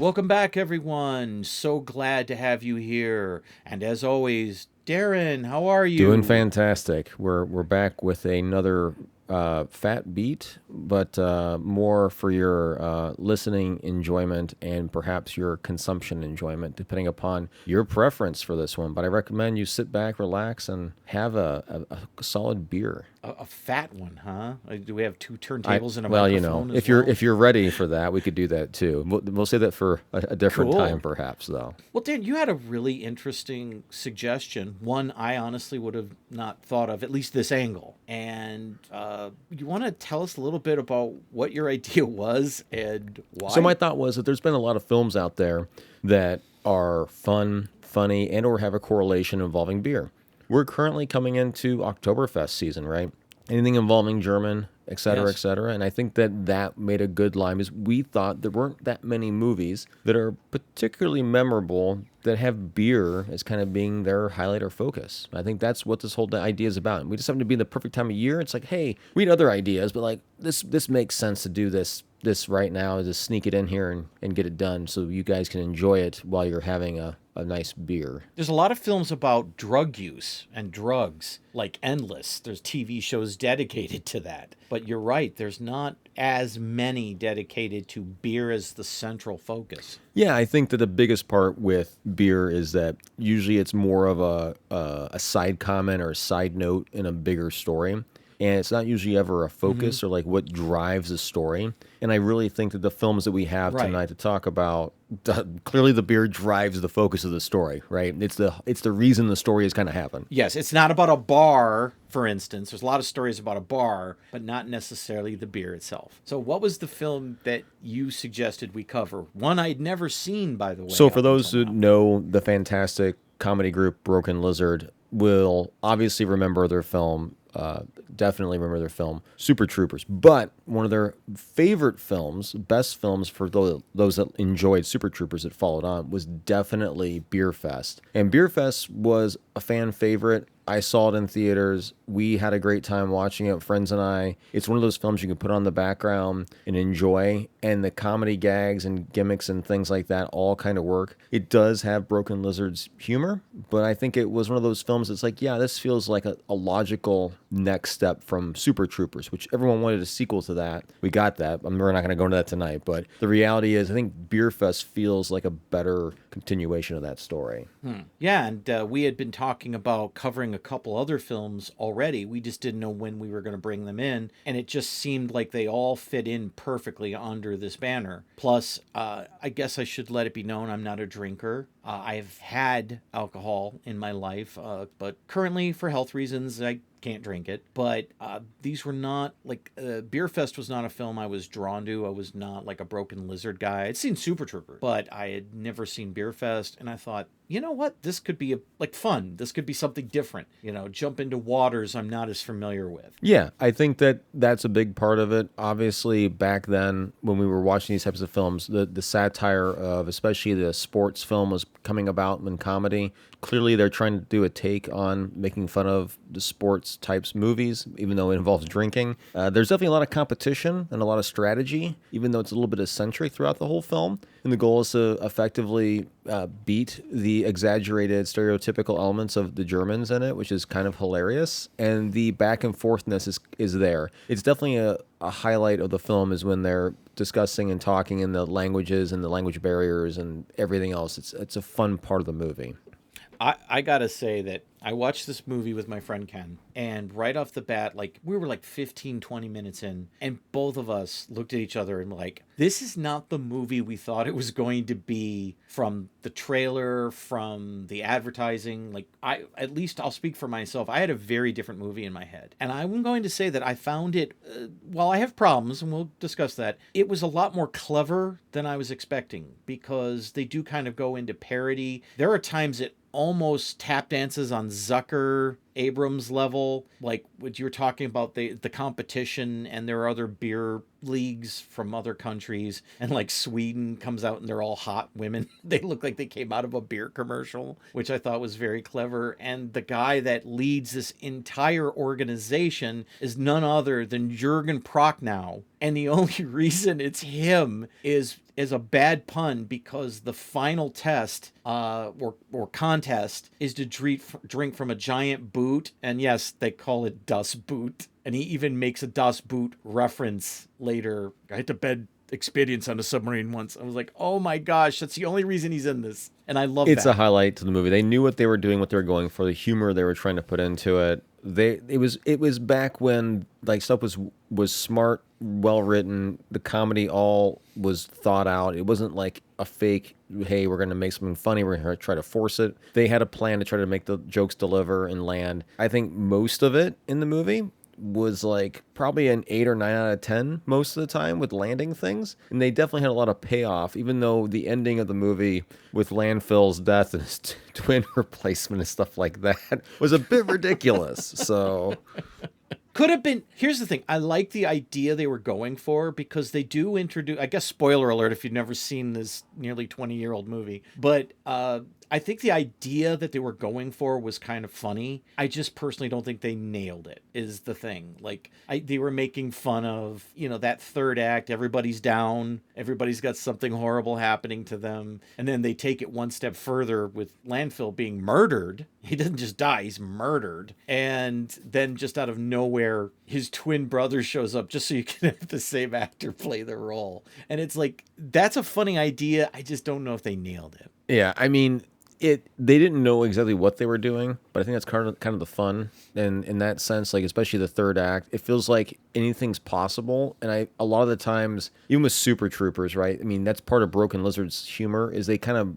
Welcome back, everyone. So glad to have you here. And as always, Darren, how are Doing you? fantastic. We're back with another fat beat, but more for your listening enjoyment and perhaps your consumption enjoyment, depending upon your preference for this one. But I recommend you sit back, relax, and have a solid beer. A fat one, huh? Do we have two I turntables and a well, microphone as if you're well? if you're ready for that, we could do that too. We'll say that for a different time, Cool. perhaps, though. Well, Dan, you had a really interesting suggestion. One I honestly would have not thought of, at least this angle. And you want to tell us a little bit about what your idea was and So why? my thought was that there's been a lot of films out there that are fun, funny, and or have a correlation involving beer. We're currently coming into Oktoberfest season, right? Anything involving German, et cetera, et Yes. cetera. And I think that that made a good line because we thought there weren't that many movies that are particularly memorable that have beer as kind of being their highlight or focus. I think that's what this whole idea is about. And we just happen to be in the perfect time of year. It's like, hey, we had other ideas, but like this makes sense to do this right now, just sneak it in here and get it done so you guys can enjoy it while you're having a nice beer. There's a lot of films about drug use and drugs, like Endless. There's TV shows dedicated to that. But you're right, there's not as many dedicated to beer as the central focus. Yeah, I think that the biggest part with beer is that usually it's more of a side comment or a side note in a bigger story. And it's not usually ever a Hmm. focus or like what drives the story. And I really think that the films that we have Right. tonight to talk about, clearly the beer drives the focus of the story, right? It's the reason the story has kind of happened. Yes, it's not about a bar, for instance. There's a lot of stories about a bar, but not necessarily the beer itself. So, what was the film that you suggested we cover? One I'd never seen, by the way, So for up those until who now. know the fantastic comedy group Broken Lizard, will obviously remember their film. Definitely remember their film Super Troopers. But one of their favorite films, best films for those that enjoyed Super Troopers that followed on, was definitely Beerfest. And Beerfest was a fan favorite. I saw it in theaters. We had a great time watching it, friends and I. It's one of those films you can put on the background and enjoy, and the comedy gags and gimmicks and things like that all kind of work. It does have Broken Lizard's humor, but I think it was one of those films that's like, yeah, this feels like a logical next step from Super Troopers, which everyone wanted a sequel to that. We got that. We're not going to go into that tonight, but the reality is, I think Beerfest feels like a better continuation of that story. Yeah, and we had been talking about covering a couple other films already. We just didn't know when we were going to bring them in, and it just seemed like they all fit in perfectly under this banner. Plus, I guess I should let it be known I'm not a drinker. I've had alcohol in my life, but currently, for health reasons, I can't drink it. But these were not like Beer Fest was not a film I was drawn to. I was not like a Broken Lizard guy. I'd seen Super Troopers, but I had never seen Beer Fest, and I thought, you know what, this could be like fun. This could be something different. Jump into waters I'm not as familiar with. Yeah, I think that that's a big part of it. Obviously, back then when we were watching these types of films, the satire of especially the sports film was coming about in comedy. Clearly, they're trying to do a take on making fun of the sports types movies, even though it involves drinking. There's definitely a lot of competition and a lot of strategy, even though it's a little bit eccentric throughout the whole film. And the goal is to effectively beat the exaggerated stereotypical elements of the Germans in it, which is kind of hilarious. And the back and forthness is there. It's definitely a highlight of the film is when they're discussing and talking in the languages and the language barriers and everything else. It's a fun part of the movie. I gotta say that I watched this movie with my friend Ken, and right off the bat, like we were like 15, 20 minutes in, and both of us looked at each other and like, this is not the movie we thought it was going to be from the trailer, from the advertising. Like at least I'll speak for myself. I had a very different movie in my head. And I'm going to say that I found it, while I have problems, and we'll discuss that, it was a lot more clever than I was expecting because they do kind of go into parody. There are times it almost tap dances on Zucker Abrams level, like what you were talking about the competition, and there are other beer leagues from other countries, and like Sweden comes out and they're all hot women. They look like they came out of a beer commercial, which I thought was very clever. And the guy that leads this entire organization is none other than Jurgen Prochnow, and the only reason it's him is is a bad pun because the final test or contest is to drink from a giant boot. And yes, they call it Das Boot. And he even makes a Das Boot reference later. I had to bed experience on a submarine once. I was like, oh my gosh, that's the only reason he's in this. And I love It's that. a highlight to the movie. They knew what they were doing, what they were going for, the humor they were trying to put into it. It was back when like stuff was smart, well written. The comedy all was thought out. It wasn't like a fake, hey, we're going to make something funny, we're going to try to force it. They had a plan to try to make the jokes deliver and land. I think most of it in the movie was like probably an 8 or 9 out of 10 most of the time with landing things. And they definitely had a lot of payoff, even though the ending of the movie with Landfill's death and his twin replacement and stuff like that was a bit ridiculous. So Could have been. Here's the thing. I like the idea they were going for because they do introduce, I guess, spoiler alert if you've never seen this nearly 20-year-old movie. But I think the idea that they were going for was kind of funny. I just personally don't think they nailed it, is the thing. Like, they were making fun of, that third act. Everybody's down. Everybody's got something horrible happening to them. And then they take it one step further with Landfill being murdered. He doesn't just die, he's murdered. And then just out of nowhere, his twin brother shows up just so you can have the same actor play the role. And it's like, that's a funny idea. I just don't know if they nailed it. yeah, I mean, they didn't know exactly what they were doing, but I think that's kind of the fun. And in that sense, like especially the third act, it feels like anything's possible. And a lot of the times, even with Super Troopers, right? I mean, that's part of Broken Lizard's humor is they kind of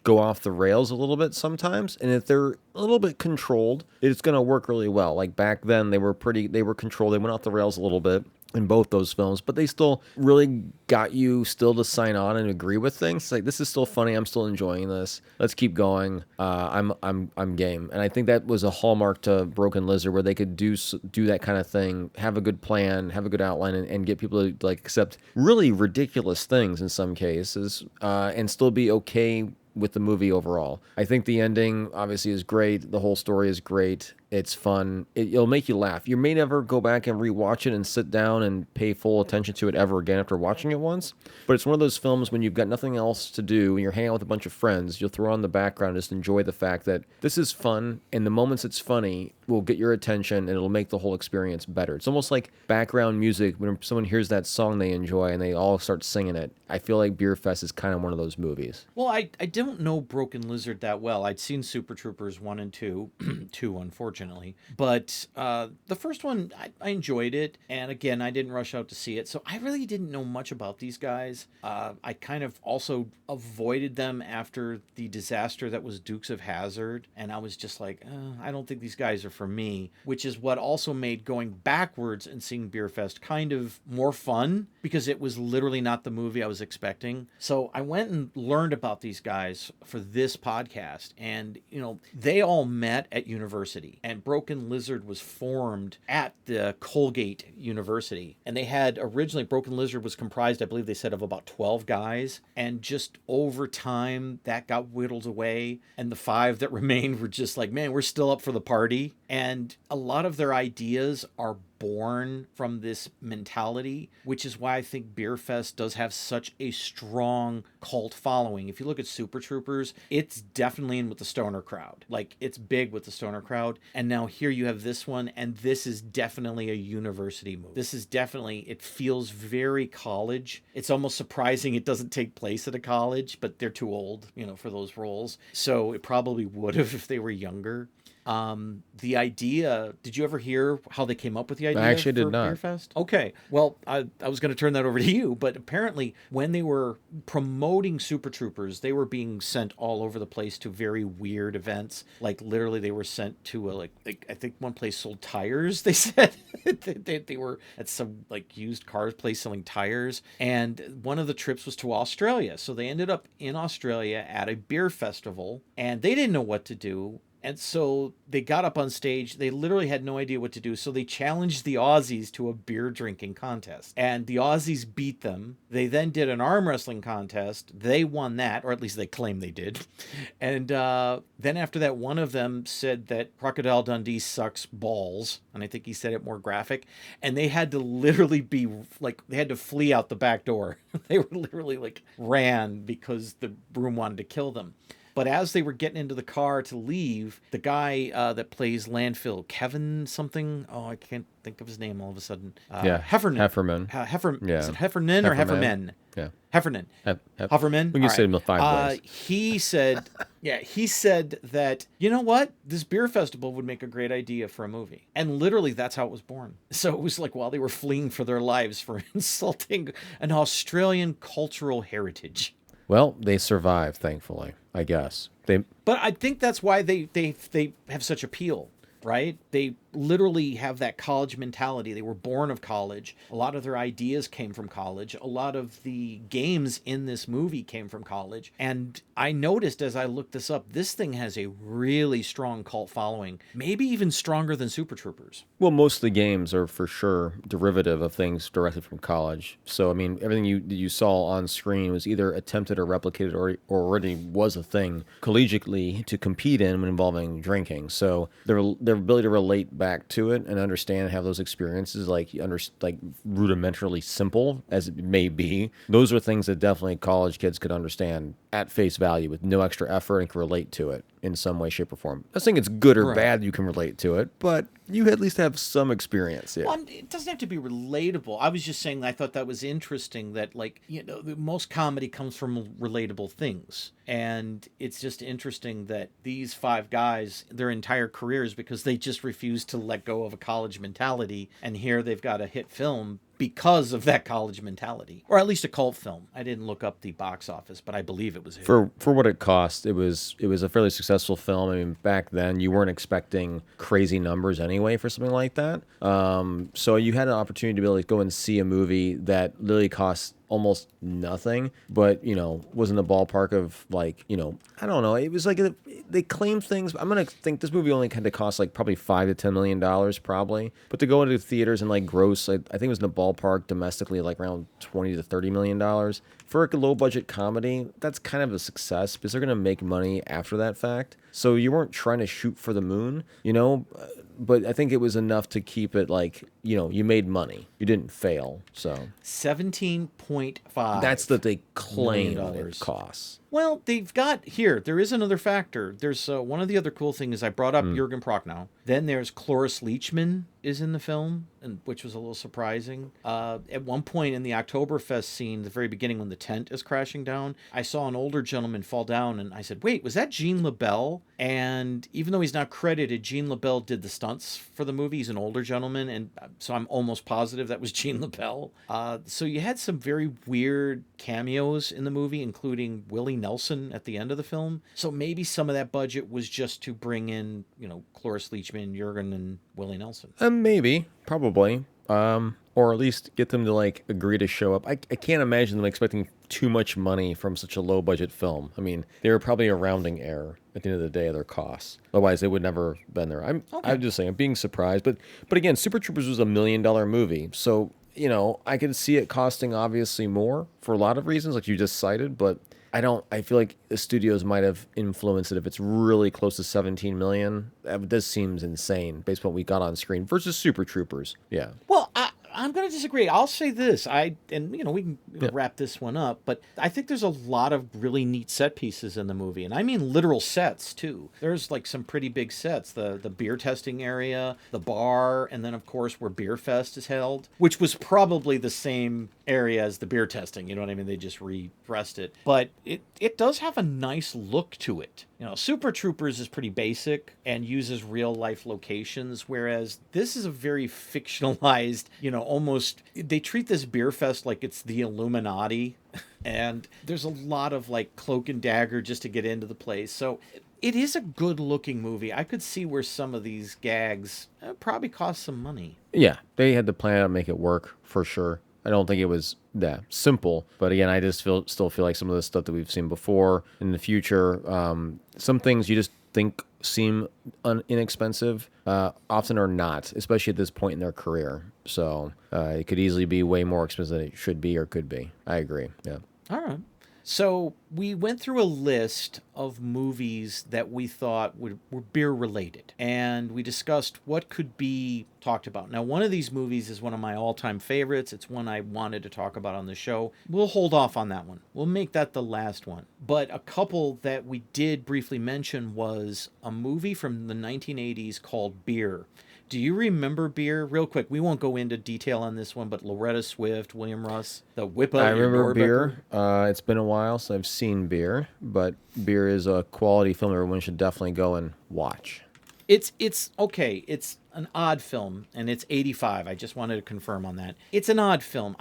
go off the rails a little bit sometimes, and if they're a little bit controlled, it's going to work really well. Like back then, they were controlled. They went off the rails a little bit in both those films, but they still really got you still to sign on and agree with things. Like, this is still funny. I'm still enjoying this. Let's keep going. I'm game. And I think that was a hallmark to Broken Lizard, where they could do that kind of thing, have a good plan, have a good outline, and get people to like accept really ridiculous things in some cases, and still be okay with the movie overall. I think the ending obviously is great. The whole story is great. It's fun. It'll make you laugh. You may never go back and rewatch it and sit down and pay full attention to it ever again after watching it once. But it's one of those films when you've got nothing else to do and you're hanging out with a bunch of friends, you'll throw on the background and just enjoy the fact that this is fun, and the moments it's funny will get your attention and it'll make the whole experience better. It's almost like background music when someone hears that song they enjoy and they all start singing it. I feel like Beerfest is kind of one of those movies. Well, I don't know Broken Lizard that well. I'd seen Super Troopers 1 and 2, 2 unfortunately. But the first one, I enjoyed it. And again, I didn't rush out to see it. So I really didn't know much about these guys. I kind of also avoided them after the disaster that was Dukes of Hazzard. And I was just like, I don't think these guys are for me. Which is what also made going backwards and seeing Beerfest kind of more fun, because it was literally not the movie I was expecting. So I went and learned about these guys for this podcast. And, they all met at university. And Broken Lizard was formed at the Colgate University. And they had originally, Broken Lizard was comprised, I believe they said, of about 12 guys. And just over time, that got whittled away. And the 5 that remained were just like, man, we're still up for the party. And a lot of their ideas are born from this mentality, which is why I think Beerfest does have such a strong cult following. If you look at Super Troopers, it's definitely in with the stoner crowd. Like, it's big with the stoner crowd. And now here you have this one, and this is definitely a university movie. This is definitely, it feels very college. It's almost surprising it doesn't take place at a college, but they're too old, for those roles. So it probably would have if they were younger. The idea, did you ever hear how they came up with the idea? I actually did not. Beerfest? Okay. Well, I was going to turn that over to you, but apparently when they were promoting Super Troopers, they were being sent all over the place to very weird events. Like, literally they were sent to I think one place sold tires, they said. they were at some like used cars place selling tires. And one of the trips was to Australia. So they ended up in Australia at a beer festival, and they didn't know what to do. And so they got up on stage. They literally had no idea what to do. So they challenged the Aussies to a beer drinking contest. And the Aussies beat them. They then did an arm wrestling contest. They won that, or at least they claim they did. And then after that, one of them said that Crocodile Dundee sucks balls. And I think he said it more graphic. And they had to literally be like, they had to flee out the back door. They were literally like ran because the room wanted to kill them. But as they were getting into the car to leave, the guy that plays Landfill, Kevin something, oh, I can't think of his name all of a sudden. Heffernan. Yeah. Is it Heffernan or Hefferman? Yeah. Heffernan. Heffernan? We can say him in 5 ways. He said, he said that, you know what? This beer festival would make a great idea for a movie. And literally that's how it was born. So it was like while they were fleeing for their lives for insulting an Australian cultural heritage. Well, they survived, thankfully, I guess. But I think that's why they have such appeal, right? They literally have that college mentality. They were born of college. A lot of their ideas came from college. A lot of the games in this movie came from college. And I noticed as I looked this up, this thing has a really strong cult following, maybe even stronger than Super Troopers. Well, most of the games are for sure derivative of things directly from college. So, I mean, everything you saw on screen was either attempted or replicated or already was a thing collegiately to compete in when involving drinking. So their ability to relate back to it and understand and have those experiences, like rudimentarily simple as it may be, those are things that definitely college kids could understand at face value with no extra effort and can relate to it in some way, shape, or form. I'm not saying it's good or bad you can relate to it, but you at least have some experience. Yeah. Well, it doesn't have to be relatable. I was just saying I thought that was interesting that, like, you know, most comedy comes from relatable things. And it's just interesting that these 5 guys, their entire careers, because they just refused to let go of a college mentality, and here they've got a hit film because of that college mentality, or at least a cult film. I didn't look up the box office, but I believe it was hit. For what it cost, it was a fairly successful film. I mean, back then you weren't expecting crazy numbers anyway for something like that. So you had an opportunity to be able to go and see a movie that literally cost almost nothing, but, you know, was in the ballpark of, like, you know, I don't know. It was like they claimed things. I'm gonna think this movie only had to cost like probably $5 to $10 million probably, but to go into theaters and like gross, I think it was in the ballpark domestically like around $20 to $30 million for a low budget comedy. That's kind of a success because they're gonna make money after that fact. So you weren't trying to shoot for the moon, you know, but I think it was enough to keep it like, you know, you made money. You didn't fail. So 17.5. that's what they claim it costs. Well, they've got here. There is another factor. There's one of the other cool things I brought up. Jürgen Prochnow. Then there's Cloris Leachman is in the film, and which was a little surprising. At one point in the Oktoberfest scene, the very beginning when the tent is crashing down, I saw an older gentleman fall down, and I said, "Wait, was that Gene LaBelle?" And even though he's not credited, Gene LaBelle did the stunts for the movie. He's an older gentleman, and so I'm almost positive that was Gene LaBelle. So you had some very weird cameos in the movie, including Willie Nelson at the end of the film. So maybe some of that budget was just to bring in, you know, Cloris Leachman, Jurgen, and Willie Nelson. Maybe, probably. Or at least get them to like agree to show up. I can't imagine them expecting too much money from such a low budget film. I mean, they were probably a rounding error at the end of the day of their costs. Otherwise, they would never have been there. I'm just saying, I'm being surprised. But again, Super Troopers was $1 million movie, so you know I could see it costing obviously more for a lot of reasons, like you just cited, but. I feel like the studios might have influenced it if it's really close to 17 million. This seems insane based on what we got on screen versus Super Troopers. Yeah. Well, I'm going to disagree. I'll say this. We can wrap this one up, but I think there's a lot of really neat set pieces in the movie, and I mean literal sets too. There's like some pretty big sets. The beer testing area, the bar, and then of course where Beerfest is held, which was probably the same area as the beer testing. You know what I mean? They just redressed it, but it does have a nice look to it. You know, Super Troopers is pretty basic and uses real life locations, whereas this is a very fictionalized, you know, almost, they treat this beer fest like it's the Illuminati, and there's a lot of like cloak and dagger just to get into the place. So it is a good looking movie. I could see where some of these gags probably cost some money. Yeah, they had to plan out and make it work for sure. I don't think it was simple. But again, I just still feel like some of the stuff that we've seen before in the future, some things you just think seem inexpensive, often are not, especially at this point in their career. So it could easily be way more expensive than it should be or could be. I agree. Yeah. All right. So we went through a list of movies that we thought were beer related, and we discussed what could be talked about. Now, one of these movies is one of my all time favorites. It's one I wanted to talk about on the show. We'll hold off on that one. We'll make that the last one. But a couple that we did briefly mention was a movie from the 1980s called Beer. Do you remember Beer? Real quick, we won't go into detail on this one, but Loretta Swift, William Russ, the Whip Out I Your remember Norbecker. Beer. It's been a while since I've seen Beer, but Beer is a quality film everyone should definitely go and watch. It's okay. It's an odd film, and it's 85. I just wanted to confirm on that. It's an odd film.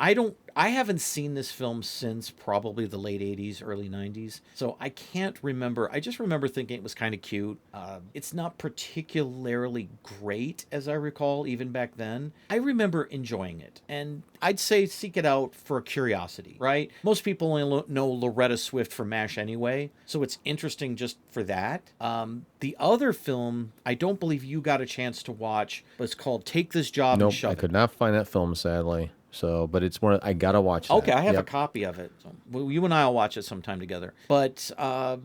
I haven't seen this film since probably the late 80s, early 90s. So I can't remember. I just remember thinking it was kind of cute. It's not particularly great, as I recall, even back then. I remember enjoying it. And I'd say seek it out for a curiosity, right? Most people only know Loretta Swift from MASH anyway. So it's interesting just for that. The other film, I don't believe you got a chance to watch, but it's called Take This Job and Nope, Shove I It. could not find that film, sadly. So, but it's one I gotta watch that. Okay, I have a Yep. copy of it. So you and I will watch it sometime together. But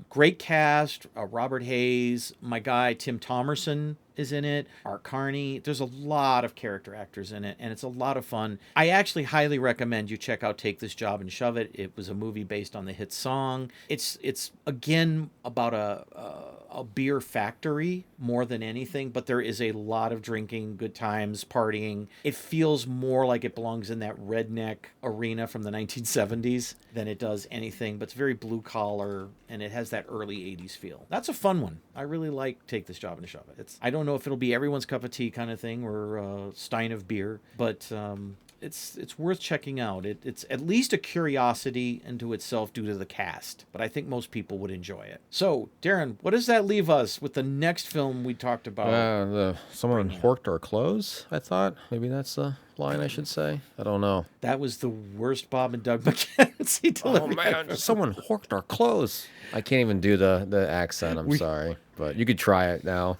great cast, Robert Hayes, my guy Tim Thomerson is in it, Art Carney. There's a lot of character actors in it, and it's a lot of fun. I actually highly recommend you check out Take This Job and Shove It. It was a movie based on the hit song. It's again about a beer factory more than anything, but there is a lot of drinking, good times, partying. It feels more like it belongs in that redneck arena from the 1970s than it does anything, but it's very blue collar, and it has that early 80s feel. That's a fun one. I really like Take This Job and Shove It. I don't know if it'll be everyone's cup of tea kind of thing or a stein of beer, but it's worth checking out. It's at least a curiosity into itself due to the cast, but I think most people would enjoy it. So, Darren, what does that leave us with the next film we talked about? Someone horked our clothes, I thought. Maybe that's the line I should say. I don't know. That was the worst Bob and Doug McKenzie delivery. Oh man, someone horked our clothes. I can't even do the accent. I'm sorry, but you could try it now.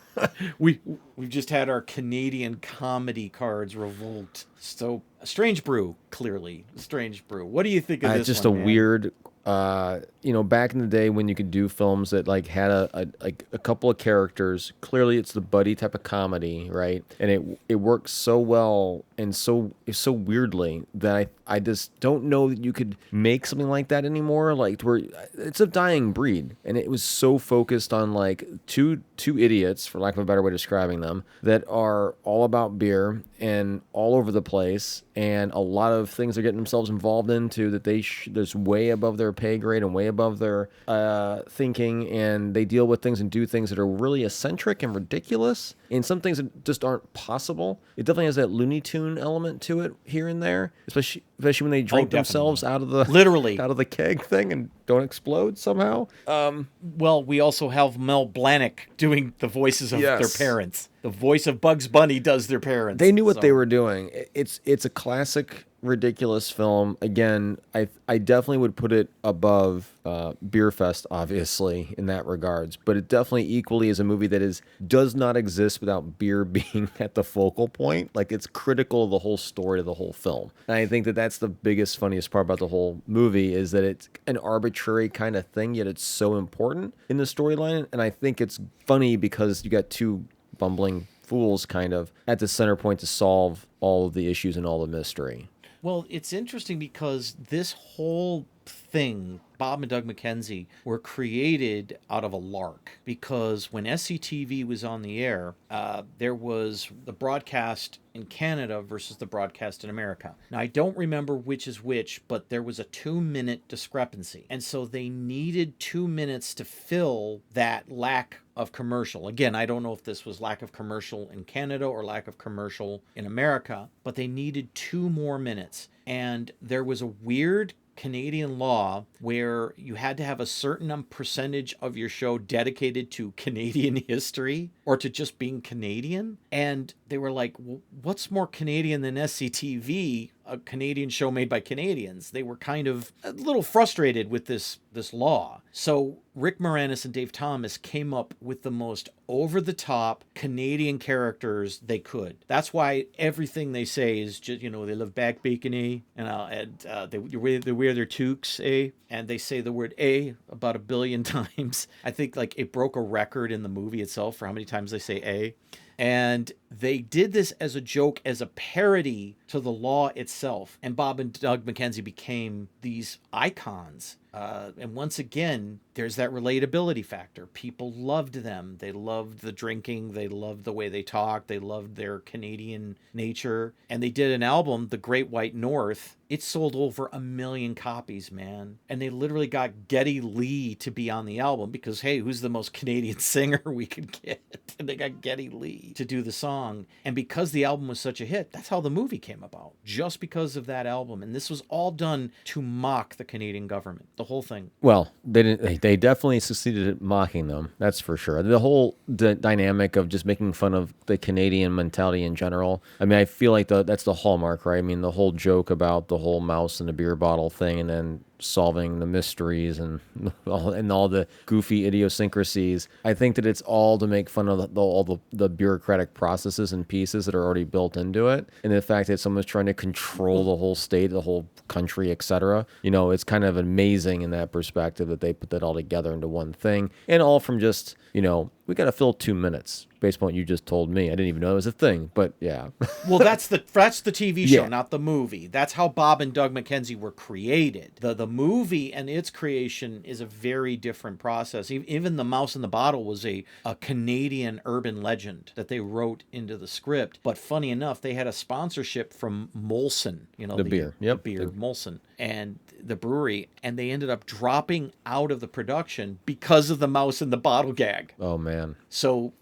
We've just had our Canadian comedy cards revoked. So, Strange Brew, clearly. Strange Brew. What do you think of this Just one, a man? weird. Back in the day when you could do films that like had a couple of characters. Clearly, it's the buddy type of comedy, right? And it works so well and so weirdly that I just don't know that you could make something like that anymore. Like where it's a dying breed, and it was so focused on like two idiots, for lack of a better way of describing them, that are all about beer and all over the place, and a lot of things they're getting themselves involved into that there's way above their pay grade and way above their thinking, and they deal with things and do things that are really eccentric and ridiculous, and some things that just aren't possible. It definitely has that Looney Tune element to it here and there, especially when they drink themselves out of the literally out of the keg thing and don't explode somehow. Well, we also have Mel Blahnik doing the voices of Yes. their parents. The voice of Bugs Bunny does their parents. They knew what So- they were doing. It's a classic, ridiculous film. Again, I definitely would put it above Beerfest, obviously, in that regards. But it definitely equally is a movie that does not exist without beer being at the focal point. Like, it's critical of the whole story of the whole film. And I think that that's the biggest, funniest part about the whole movie is that it's an arbitrary kind of thing, yet it's so important in the storyline. And I think it's funny because you got two bumbling fools kind of at the center point to solve all of the issues and all the mystery. Well, it's interesting because this whole thing, Bob and Doug McKenzie, were created out of a lark. Because when SCTV was on the air, there was the broadcast in Canada versus the broadcast in America. Now, I don't remember which is which, but there was a 2-minute discrepancy. And so they needed 2 minutes to fill that lack of commercial. Again, I don't know if this was lack of commercial in Canada or lack of commercial in America, but they needed 2 more minutes. And there was a weird Canadian law where you had to have a certain percentage of your show dedicated to Canadian history or to just being Canadian. And they were like, well, what's more Canadian than SCTV? a Canadian show made by Canadians. They were kind of a little frustrated with this law. So Rick Moranis and Dave Thomas came up with the most over-the-top Canadian characters they could. That's why everything they say is just, they live back bacony, and they wear their toques, and they say the word about 1 billion times. I think like it broke a record in the movie itself for how many times they say And they did this as a joke, as a parody to the law itself. And Bob and Doug McKenzie became these icons. And once again, there's that relatability factor. People loved them. They loved the drinking. They loved the way they talked. They loved their Canadian nature. And they did an album, The Great White North. It sold over 1 million copies, man. And they literally got Geddy Lee to be on the album because, hey, who's the most Canadian singer we could get? And they got Geddy Lee to do the song. And because the album was such a hit, that's how the movie came about. Just because of that album. And this was all done to mock the Canadian government. The whole thing. Well, they didn't. They definitely succeeded at mocking them. That's for sure. The whole dynamic of just making fun of the Canadian mentality in general. I mean, I feel like that's the hallmark, right? I mean, the whole joke about the whole mouse in the beer bottle thing, and then solving the mysteries and all the goofy idiosyncrasies. I think that it's all to make fun of all the bureaucratic processes and pieces that are already built into it, and the fact that someone's trying to control the whole state, the whole country, etc. It's kind of amazing in that perspective that they put that all together into one thing, and all from just we got to fill 2 minutes based on what you just told me. I didn't even know it was a thing, but yeah. Well, that's the TV show, Yeah. not the movie. That's how Bob and Doug McKenzie were created. The movie and its creation is a very different process. Even The Mouse in the Bottle was a Canadian urban legend that they wrote into the script. But funny enough, they had a sponsorship from Molson, The beer. Yep. The beer, Molson, and the brewery, and they ended up dropping out of the production because of the Mouse in the Bottle gag. Oh man. So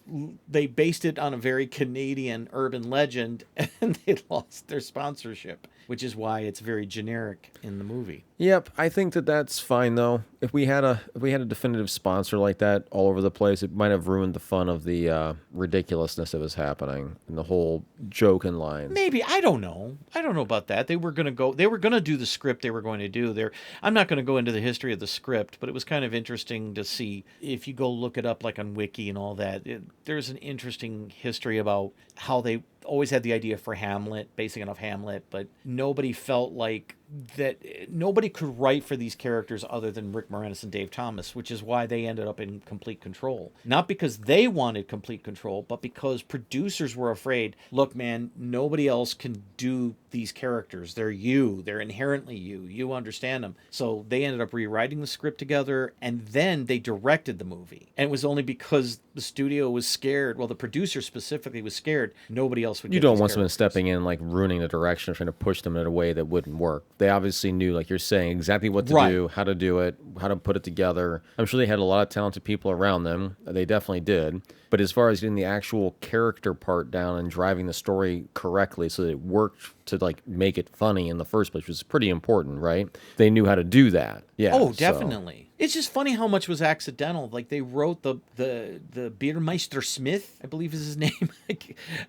they based it on a very Canadian urban legend, and they lost their sponsorship, which is why it's very generic in the movie. Yep, I think that's fine though. If we had a definitive sponsor like that all over the place, it might have ruined the fun of the ridiculousness that was happening and the whole joke and lines. Maybe, I don't know about that. They were gonna do the script they were going to do there. I'm not going to go into the history of the script, but it was kind of interesting to see if you go look it up like on Wiki and all that. There's an interesting history about how they always had the idea for Hamlet, basing it off Hamlet, but nobody felt like that nobody could write for these characters other than Rick Moranis and Dave Thomas, which is why they ended up in complete control. Not because they wanted complete control, but because producers were afraid, look, man, nobody else can do these characters. They're inherently you understand them. So they ended up rewriting the script together, and then they directed the movie. And it was only because the studio was scared, well, the producer specifically was scared, nobody else would get You don't these want someone characters. stepping in, like ruining the direction, trying to push them in a way that wouldn't work. They obviously knew, like you're saying, exactly what to Right. do, how to do it, how to put it together. I'm sure they had a lot of talented people around them. They definitely did. But as far as getting the actual character part down and driving the story correctly so that it worked to like make it funny in the first place, which is pretty important, right? They knew how to do that. Yeah. Oh, so- definitely. It's just funny how much was accidental. Like they wrote the Beermeister Smith, I believe is his name.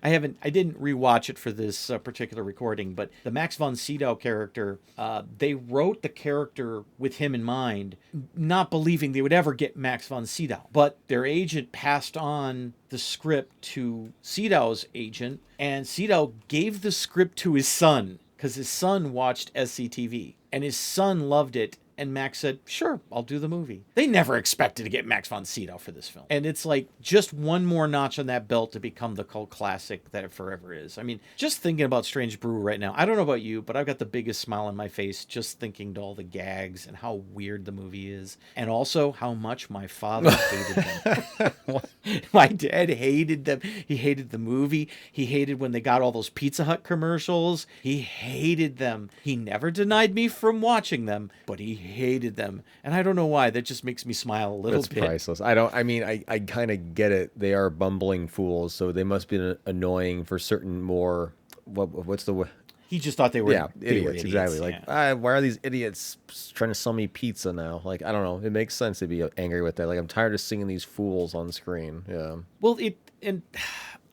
I didn't rewatch it for this particular recording, but the Max von Sydow character, they wrote the character with him in mind, not believing they would ever get Max von Sydow. But their agent passed on the script to Sydow's agent, and Sydow gave the script to his son because his son watched SCTV, and his son loved it. And Max said, sure, I'll do the movie. They never expected to get Max von Sydow for this film. And it's like just one more notch on that belt to become the cult classic that it forever is. I mean, just thinking about Strange Brew right now, I don't know about you, but I've got the biggest smile on my face just thinking to all the gags and how weird the movie is. And also how much my father hated them. My dad hated them. He hated the movie. He hated when they got all those Pizza Hut commercials. He hated them. He never denied me from watching them, but he hated them, and I don't know why. That just makes me smile a little It's bit. priceless. I kind of get it. They are bumbling fools, so they must be annoying for certain more. What's the way? He just thought they were idiots. Exactly. Like, yeah. why are these idiots trying to sell me pizza now? Like, I don't know. It makes sense to be angry with that. Like, I'm tired of seeing these fools on screen. Yeah. Well,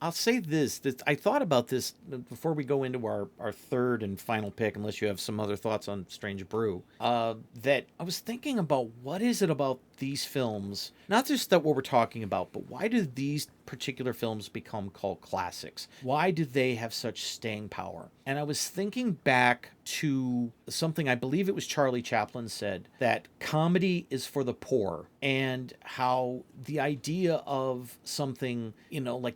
I'll say this, that I thought about this before we go into our third and final pick, unless you have some other thoughts on Strange Brew. That I was thinking about, what is it about these films, not just that what we're talking about, but why do these particular films become cult classics? Why do they have such staying power? And I was thinking back to something, I believe it was Charlie Chaplin said, that comedy is for the poor, and how the idea of something, like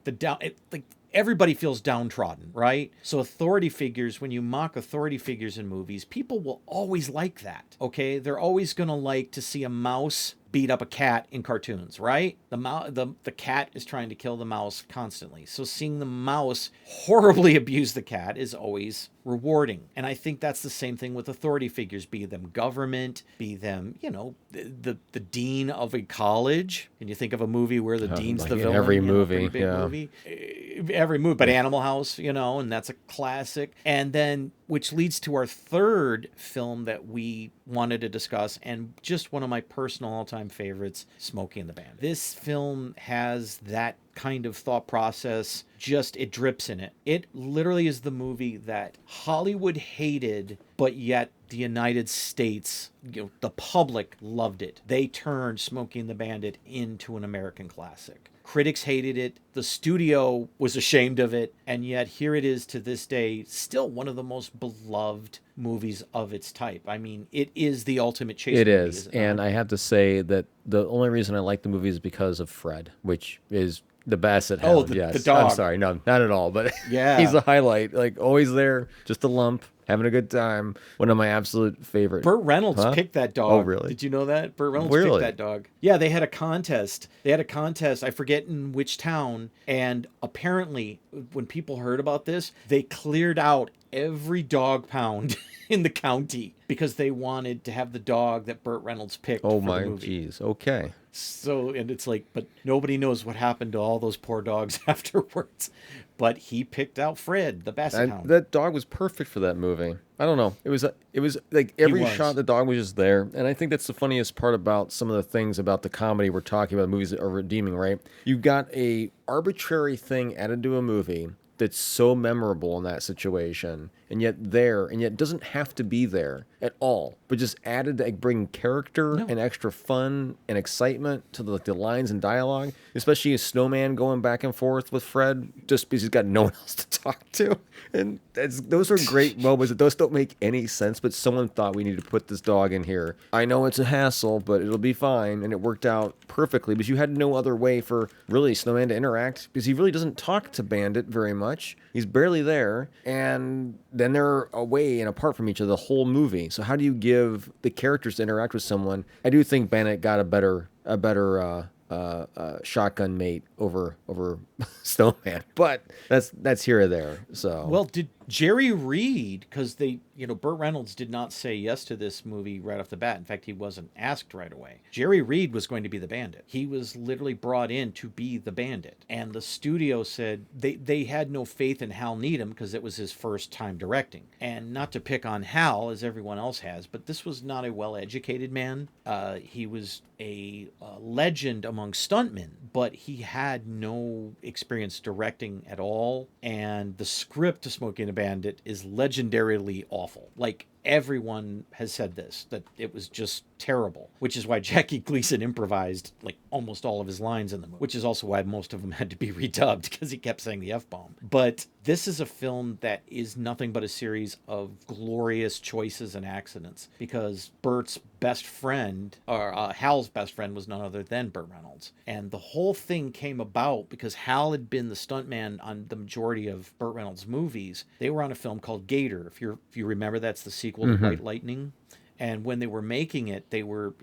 like everybody feels downtrodden, right? So authority figures, when you mock authority figures in movies, people will always like that. Okay, they're always going to like to see a mouse beat up a cat in cartoons, right? The cat is trying to kill the mouse constantly. So seeing the mouse horribly abuse the cat is always rewarding. And I think that's the same thing with authority figures, be them government, be them, the dean of a college. And you think of a movie where the dean's like the in villain. every movie, pretty big yeah. movie. Every movie, but Animal House, and that's a classic. And then, which leads to our third film that we wanted to discuss, and just one of my personal all-time favorites, Smokey and the Bandit. This film has that kind of thought process, it drips in it. It literally is the movie that Hollywood hated, but yet the United States, the public loved it. They turned Smokey and the Bandit into an American classic. Critics hated it. The studio was ashamed of it. And yet here it is to this day, still one of the most beloved movies of its type. I mean, it is the ultimate chase It movie. is. And I have to say that the only reason I like the movie is because of Fred, which is the Basset Hound. the Yes. dog. I'm sorry. No, not at all. But Yeah. he's a highlight. Like, always there, just a lump, having a good time. One of my absolute favorite. Burt Reynolds picked that dog. Oh, really? Did you know that? Burt Reynolds Really? picked that dog. Yeah, they had a contest. I forget in which town. And apparently, when people heard about this, they cleared out every dog pound in the county because they wanted to have the dog that Burt Reynolds picked Oh, for my the movie. geez. Okay. So, and it's like, but nobody knows what happened to all those poor dogs afterwards. But he picked out Fred, the Basset Hound. That dog was perfect for that movie. I don't know. It was like every shot the dog was just there. And I think that's the funniest part about some of the things about the comedy we're talking about, movies that are redeeming, right? You've got a arbitrary thing added to a movie that's so memorable in that situation, and yet doesn't have to be there at all, but just added to like, bring character and extra fun and excitement to the lines and dialogue, especially a snowman going back and forth with Fred just because he's got no one else to talk to. And those are great moments. Those don't make any sense, but someone thought we need to put this dog in here. I know it's a hassle, but it'll be fine. And it worked out perfectly because you had no other way for really Snowman to interact, because he really doesn't talk to Bandit very much. He's barely there. And then they're away and apart from each other the whole movie. So how do you give the characters to interact with someone? I do think Bandit got a better shotgun mate over Snowman, but that's here or there. So well, did Jerry Reed, because Burt Reynolds did not say yes to this movie right off the bat. In fact, he wasn't asked right away. Jerry Reed was going to be the Bandit. He was literally brought in to be the Bandit. And the studio said they had no faith in Hal Needham because it was his first time directing. And not to pick on Hal, as everyone else has, but this was not a well-educated man. He was a legend among stuntmen, but he had no experience directing at all. And the script to Smokey and the Bandit is legendarily awful. Like, everyone has said this, that it was just terrible, which is why Jackie Gleason improvised like almost all of his lines in the movie, which is also why most of them had to be redubbed because he kept saying the F-bomb. But this is a film that is nothing but a series of glorious choices and accidents, because Bert's best friend, or Hal's best friend, was none other than Burt Reynolds. And the whole thing came about because Hal had been the stuntman on the majority of Burt Reynolds' movies. They were on a film called Gator. If you remember, that's the sequel to White Lightning. And when they were making it, they were,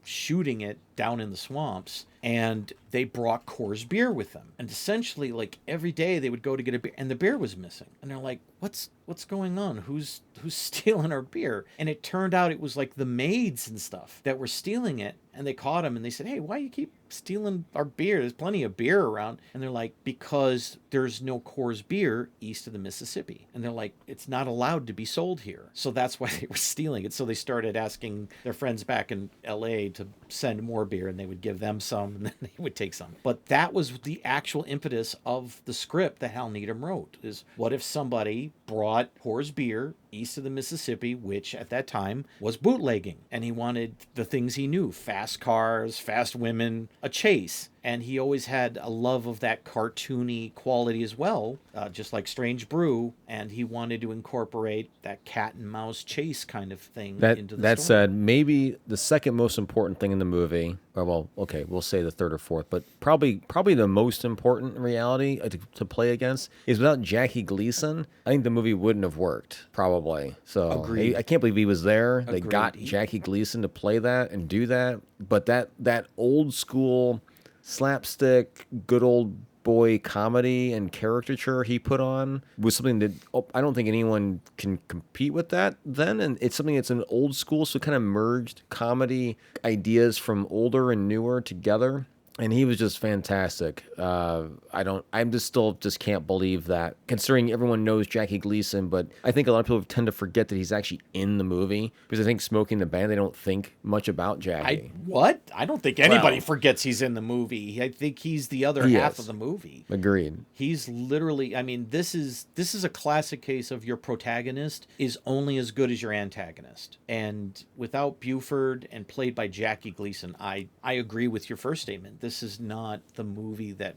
shooting it down in the swamps, and they brought Coors beer with them. And essentially, like, every day they would go to get a beer, and the beer was missing. And they're like, what's going on? Who's stealing our beer? And it turned out it was like the maids and stuff that were stealing it. And they caught him and they said, hey, why you keep stealing our beer? There's plenty of beer around. And they're like, because there's no Coors beer east of the Mississippi. And they're like, it's not allowed to be sold here. So that's why they were stealing it. So they started asking their friends back in LA to send more beer, and they would give them some, and then they would take some. But that was the actual impetus of the script that Hal Needham wrote, is what if somebody brought Coors beer east of the Mississippi, which at that time was bootlegging, and he wanted the things he knew: fast cars, fast women, a chase. And he always had a love of that cartoony quality as well, just like Strange Brew. And he wanted to incorporate that cat and mouse chase kind of thing into the That story. said, maybe the second most important thing in the movie, or well, okay, we'll say the third or fourth, but probably the most important reality to play against is without Jackie Gleason, I think the movie wouldn't have worked, probably. So Agreed. I can't believe he was there. They Agreed. got Jackie Gleason to play that and do that, but that old school slapstick, good old boy comedy and caricature he put on was something that I don't think anyone can compete with that then. And it's something that's an old school, so it kind of merged comedy ideas from older and newer together. And he was just fantastic. I'm just still can't believe that, considering everyone knows Jackie Gleason, but I think a lot of people tend to forget that he's actually in the movie, because I think Smokey and the Bandit, they don't think much about Jackie. I don't think anybody Well, forgets he's in the movie. I think he's the other He half is. of the movie. Agreed. He's literally, I mean, this is a classic case of your protagonist is only as good as your antagonist. And without Buford and played by Jackie Gleason, I agree with your first statement. This is not the movie that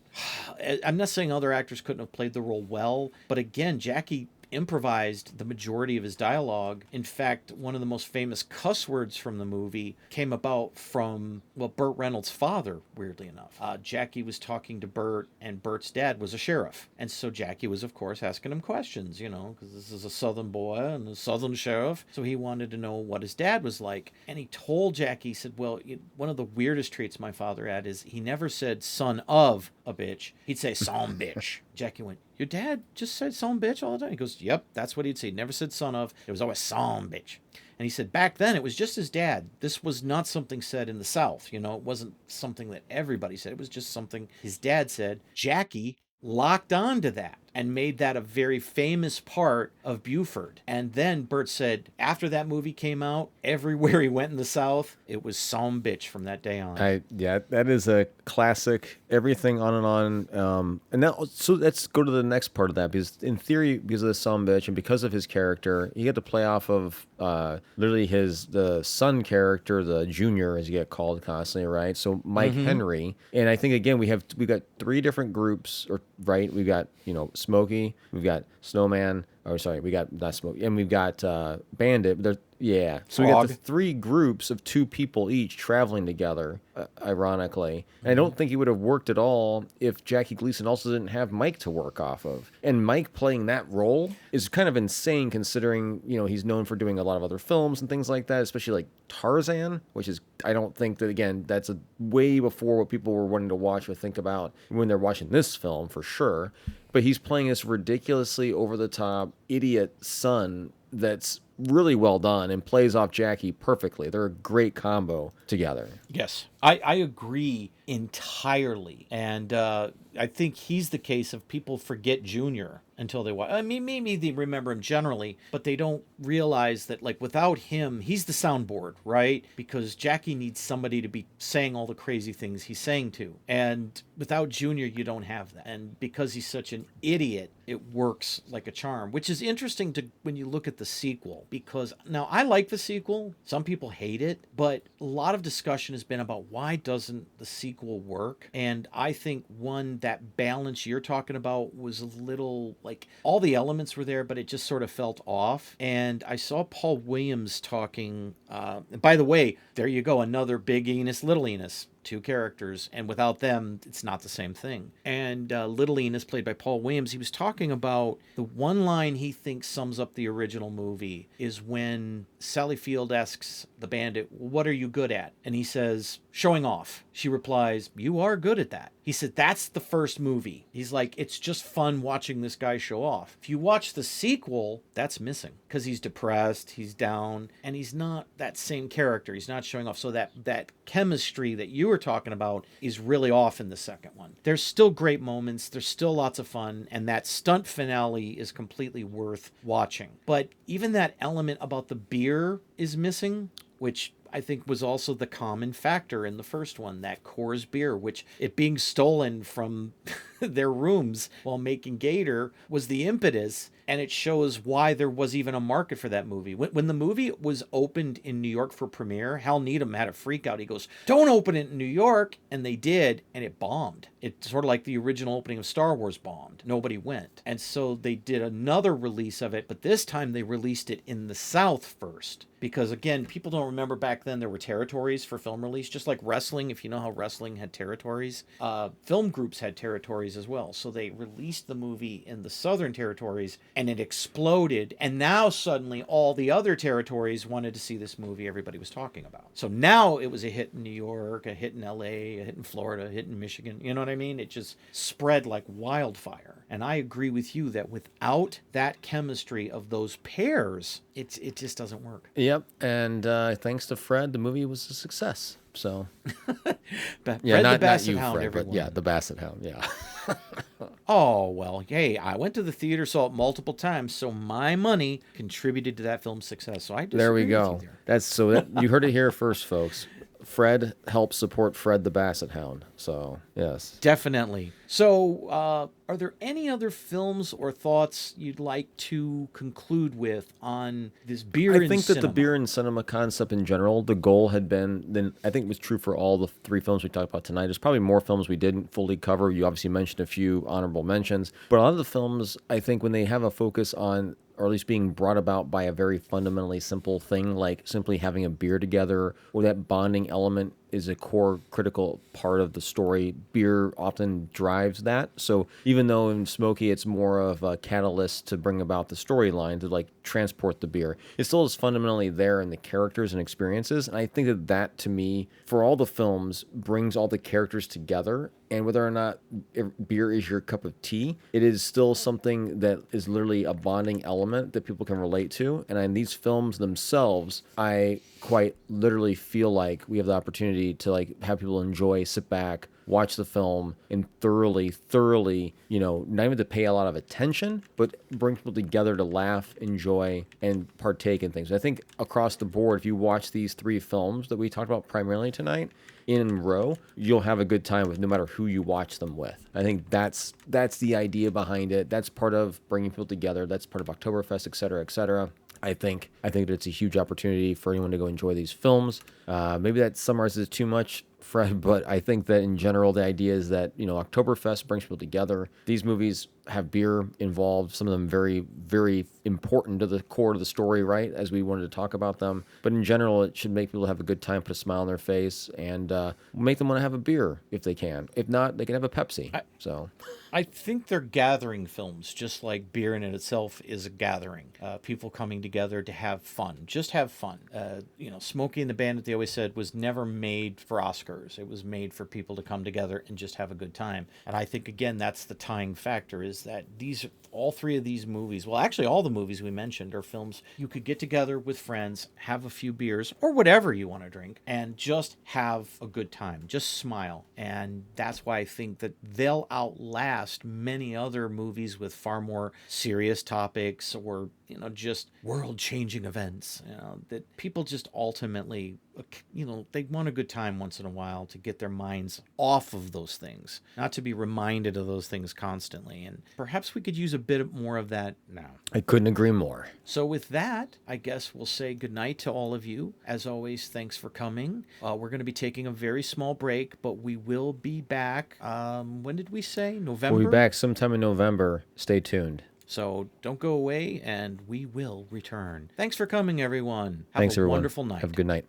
I'm not saying other actors couldn't have played the role well, but again, Jackie improvised the majority of his dialogue. In fact, one of the most famous cuss words from the movie came about from, well, Burt Reynolds' father, weirdly enough. Jackie was talking to Burt, and Burt's dad was a sheriff. And so Jackie was, of course, asking him questions, because this is a Southern boy and a Southern sheriff. So he wanted to know what his dad was like. And he told Jackie, he said, well, one of the weirdest traits my father had is he never said son of a bitch. He'd say son bitch. Jackie went, your dad just said son bitch all the time? He goes, yep, that's what he'd say. He never said son of. It was always son bitch. And he said back then it was just his dad. This was not something said in the South. It wasn't something that everybody said. It was just something his dad said. Jackie locked on to that and made that a very famous part of Buford. And then Burt said, after that movie came out, everywhere he went in the South, it was some bitch from that day on. That is a classic. Everything on and on. And now, so let's go to the next part of that, because in theory, because of the son bitch and because of his character, you get to play off of literally the son character, the junior, as you get called constantly, right? So Mike Henry, and I think again we've got three different groups, right? We've got Smokey, we've got Snowman, we got not Smokey, and we've got Bandit. So we got the three groups of two people each traveling together, ironically. And I don't think it would have worked at all if Jackie Gleason also didn't have Mike to work off of. And Mike playing that role is kind of insane, considering, he's known for doing a lot of other films and things like that, especially like Tarzan, which is, I don't think that, again, that's way before what people were wanting to watch or think about when they're watching this film, for sure. But he's playing this ridiculously over-the-top idiot son that's really well done and plays off Jackie perfectly. They're a great combo together. Yes, I agree entirely. And I think he's the case of people forget Junior until they watch. I mean, maybe they remember him generally, but they don't realize that, like, without him, he's the soundboard, right? Because Jackie needs somebody to be saying all the crazy things he's saying to. And without Junior, you don't have that. And because he's such an idiot, it works like a charm, which is interesting when you look at the sequel, because now I like the sequel. Some people hate it, but a lot of discussion has been about why doesn't the sequel work? And I think that balance you're talking about was a little, like, all the elements were there, but it just sort of felt off. And I saw Paul Williams talking, and by the way, there you go, another big Enos, little Enos. Two characters, and without them, it's not the same thing. And Little Enos, played by Paul Williams, he was talking about the one line he thinks sums up the original movie is when Sally Field asks the bandit, what are you good at? And he says, showing off. She replies, you are good at that. He said, that's the first movie. He's like, it's just fun watching this guy show off. If you watch the sequel, that's missing because he's depressed, he's down, and he's not that same character. He's not showing off. So that chemistry that you were talking about is really off in the second one. There's still great moments. There's still lots of fun. And that stunt finale is completely worth watching. But even that element about the beer is missing, which I think was also the common factor in the first one, that Coors beer, which it being stolen from their rooms while making Gator was the impetus. And it shows why there was even a market for that movie. When the movie was opened in New York for premiere, Hal Needham had a freak out. He goes, don't open it in New York. And they did, and it bombed. It's sort of like the original opening of Star Wars bombed. Nobody went. And so they did another release of it, but this time they released it in the South first. Because again, people don't remember back then there were territories for film release, just like wrestling. If you know how wrestling had territories, film groups had territories as well. So they released the movie in the Southern territories and it exploded. And now suddenly all the other territories wanted to see this movie everybody was talking about. So now it was a hit in New York, a hit in LA, a hit in Florida, a hit in Michigan. You know what I mean? It just spread like wildfire. And I agree with you that without that chemistry of those pairs, it just doesn't work. Yep, and thanks to Fred, the movie was a success. So, Fred yeah, the not Basset you, Hound, Fred, everyone. but yeah, the Basset Hound. Yeah. Oh, well, hey, I went to the theater, saw it multiple times, so my money contributed to that film's success. So I disagree There we with go. you there. That's so that you heard it here first, folks. Fred helped support Fred the Basset Hound. So, yes. Definitely. So, are there any other films or thoughts you'd like to conclude with on this beer I in think that the cinema? beer and cinema concept in general, the goal had been, then I think it was true for all the three films we talked about tonight. There's probably more films we didn't fully cover. You obviously mentioned a few honorable mentions, but a lot of the films, I think when they have a focus on, or at least being brought about by a very fundamentally simple thing, like simply having a beer together, or that bonding element is a core critical part of the story. Beer often drives that. So even though in Smokey it's more of a catalyst to bring about the storyline, to like transport the beer, it still is fundamentally there in the characters and experiences. And I think that that to me, for all the films, brings all the characters together. And whether or not beer is your cup of tea, it is still something that is literally a bonding element that people can relate to. And in these films themselves, I quite literally feel like we have the opportunity to like have people enjoy, sit back, watch the film, and thoroughly, you know, not even to pay a lot of attention, but bring people together to laugh, enjoy, and partake in things. I think across the board, if you watch these three films that we talked about primarily tonight in a row, you'll have a good time with no matter who you watch them with. I think that's the idea behind it. That's part of bringing people together. That's part of Oktoberfest, et cetera, et cetera. I think that it's a huge opportunity for anyone to go enjoy these films. Maybe that summarizes it too much, Fred, but I think that in general, the idea is that, you know, Oktoberfest brings people together. These movies have beer involved, some of them very, very important to the core of the story, right, as we wanted to talk about them. But in general, it should make people have a good time, put a smile on their face, and make them want to have a beer if they can. If not, they can have a Pepsi. I think they're gathering films, just like beer in itself is a gathering. People coming together to have fun, just have fun. You know, Smokey and the Bandit, they always said, was never made for Oscars. It was made for people to come together and just have a good time. And I think, again, that's the tying factor, is that all three of these movies, well, actually all the movies we mentioned are films you could get together with friends, have a few beers or whatever you want to drink, and just have a good time, just smile. And that's why I think that they'll outlast many other movies with far more serious topics or, you know, just world-changing events, you know, that people just ultimately, you know, they want a good time once in a while to get their minds off of those things, not to be reminded of those things constantly. And perhaps we could use a bit more of that now. I couldn't agree more. So with that, I guess we'll say goodnight to all of you. As always, thanks for coming. We're going to be taking a very small break, but we will be back. When did we say? November? We'll be back sometime in November. Stay tuned. So don't go away, and we will return. Thanks for coming, everyone. Have Thanks, a everyone. wonderful night. Have a good night.